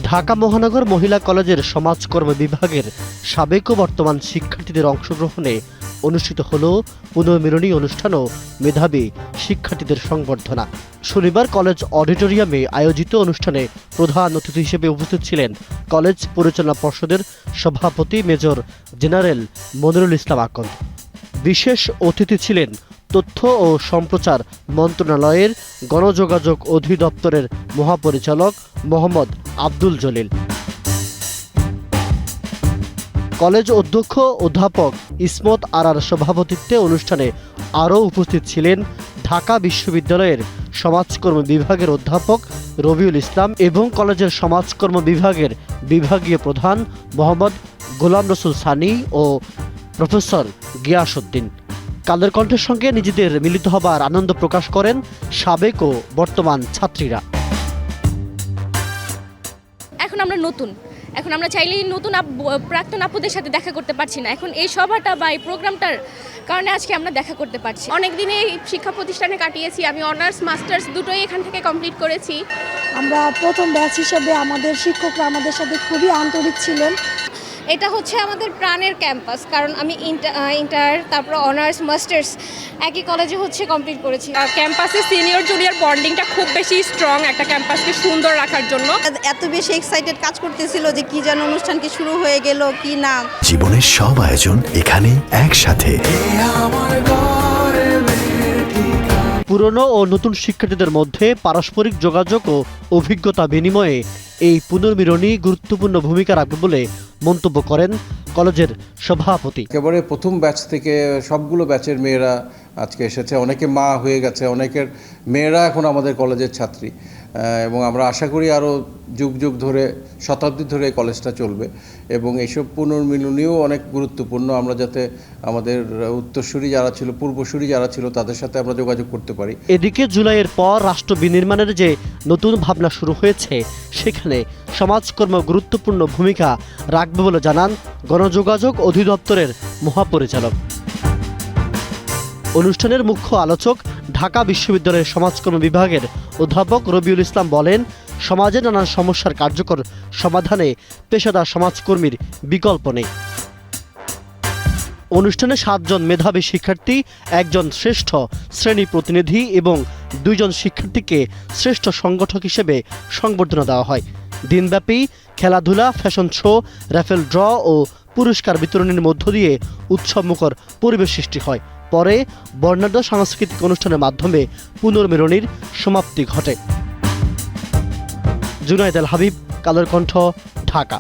ঢাকা মহানগর মহিলা কলেজের সমাজকর্ম বিভাগের সাবেক ও বর্তমান শিক্ষার্থীদের অংশগ্রহণে অনুষ্ঠিত হল পুনর্মিলনী অনুষ্ঠান ও মেধাবী শিক্ষার্থীদের সংবর্ধনা। শনিবার কলেজ অডিটোরিয়ামে আয়োজিত অনুষ্ঠানে প্রধান অতিথি হিসেবে উপস্থিত ছিলেন কলেজ পরিচালনা পর্ষদের সভাপতি মেজর জেনারেল মনিরুল ইসলাম আকন্দ। বিশেষ অতিথি ছিলেন তথ্য ও সম্প্রচার মন্ত্রণালয়ের গণযোগাযোগ অধিদপ্তরের মহাপরিচালক মোহাম্মদ আব্দুল জলিল। কলেজ অধ্যক্ষ অধ্যাপক ইসমত আরার সভাপতিত্বে অনুষ্ঠানে আরও উপস্থিত ছিলেন ঢাকা বিশ্ববিদ্যালয়ের সমাজকর্ম বিভাগের অধ্যাপক রবিউল ইসলাম এবং কলেজের সমাজকর্ম বিভাগের বিভাগীয় প্রধান মোহাম্মদ গোলাম রসুল সানি ও প্রফেসর গিয়াসউদ্দিন। কালের কণ্ঠের সঙ্গে নিজেদের মিলিত হবার আনন্দ প্রকাশ করেন সাবেক ও বর্তমান ছাত্রীরা। এখন আমরা চাইলেই নতুন প্রাক্তন আপুদের সাথে দেখা করতে পারছি না। এখন এই সভাটা বা এই প্রোগ্রামটার কারণে আজকে আমরা দেখা করতে পারছি। অনেক দিনে শিক্ষা প্রতিষ্ঠানে কাটিয়েছি, আমি অনার্স মাস্টার্স দুটোই এখান থেকে কমপ্লিট করেছি। আমরা প্রথম ব্যাচ হিসেবে আমাদের শিক্ষকরা আমাদের সাথে খুবই আন্তরিক ছিলেন। এটা হচ্ছে আমাদের প্রাণের ক্যাম্পাস, কারণ আমি ইন্টার তারপর অনার্স মাস্টার্স একই কলেজে হচ্ছে কমপ্লিট করেছি। ক্যাম্পাসে সিনিয়র জুনিয়র বন্ডিংটা খুব বেশি স্ট্রং একটা ক্যাম্পাসকে সুন্দর রাখার জন্য। এত বেশি এক্সাইটেড কাজ করতেছিল যে কি যেন অনুষ্ঠান কি শুরু হয়ে গেল কি না। জীবনের সব আয়োজন এখানে একসাথে। পুরনো ও নতুন শিক্ষার্থীদের মধ্যে পারস্পরিক যোগাযোগ ও অভিজ্ঞতা বিনিময়ে এই পুনর্মিলনী গুরুত্বপূর্ণ ভূমিকা রাখবে বলে মন্তব্য করেন কলেজের সভাপতি। একেবারে প্রথম ব্যাচ থেকে সবগুলো ব্যাচের মেয়েরা আজকে এসেছে, অনেকে মা হয়ে গেছে, অনেকের মেয়েরা এখন আমাদের কলেজের ছাত্রী এবং আমরা আশা করি আরও যুগ যুগ ধরে শতাব্দী ধরে এই কলেজটা চলবে এবং এইসব পুনর্মিলনীও অনেক গুরুত্বপূর্ণ। আমরা যাতে আমাদের উত্তরসূরি যারা ছিল, পূর্বসূরি যারা ছিল তাদের সাথে আমরা যোগাযোগ করতে পারি। এদিকে জুলাইয়ের পর রাষ্ট্র বিনির্মাণের যে নতুন ভাবনা শুরু হয়েছে সেখানে সমাজকর্ম গুরুত্বপূর্ণ ভূমিকা রাখবে বলে জানান গণযোগাযোগ অধিদপ্তরের মহাপরিচালক। অনুষ্ঠানের মুখ্য আলোচক ঢাকা বিশ্ববিদ্যালয়ের সমাজকর্ম বিভাগের অধ্যাপক রবিউল ইসলাম বলেন, সমাজে নানান সমস্যার কার্যকর সমাধানে পেশাদার সমাজকর্মীর বিকল্প নেই। অনুষ্ঠানে 7 জন মেধাবী শিক্ষার্থী, 1 জন শ্রেষ্ঠ শ্রেণী প্রতিনিধি এবং 2 জন শিক্ষার্থীকে শ্রেষ্ঠ সংগঠক হিসেবে সংবর্ধনা দেওয়া হয়। দিনব্যাপী খেলাধুলা, ফ্যাশন শো, র্যাফেল ড্র ও পুরস্কার বিতরণের মধ্য দিয়ে উৎসবমুখর পরিবেশ সৃষ্টি হয়। পরে বর্ণাঢ্য সাংস্কৃতিক অনুষ্ঠানের মাধ্যমে পুনর্মিলনীর সমাপ্তি ঘটে। জুনায়েদ আল হাবিব, কালের কণ্ঠ, ঢাকা।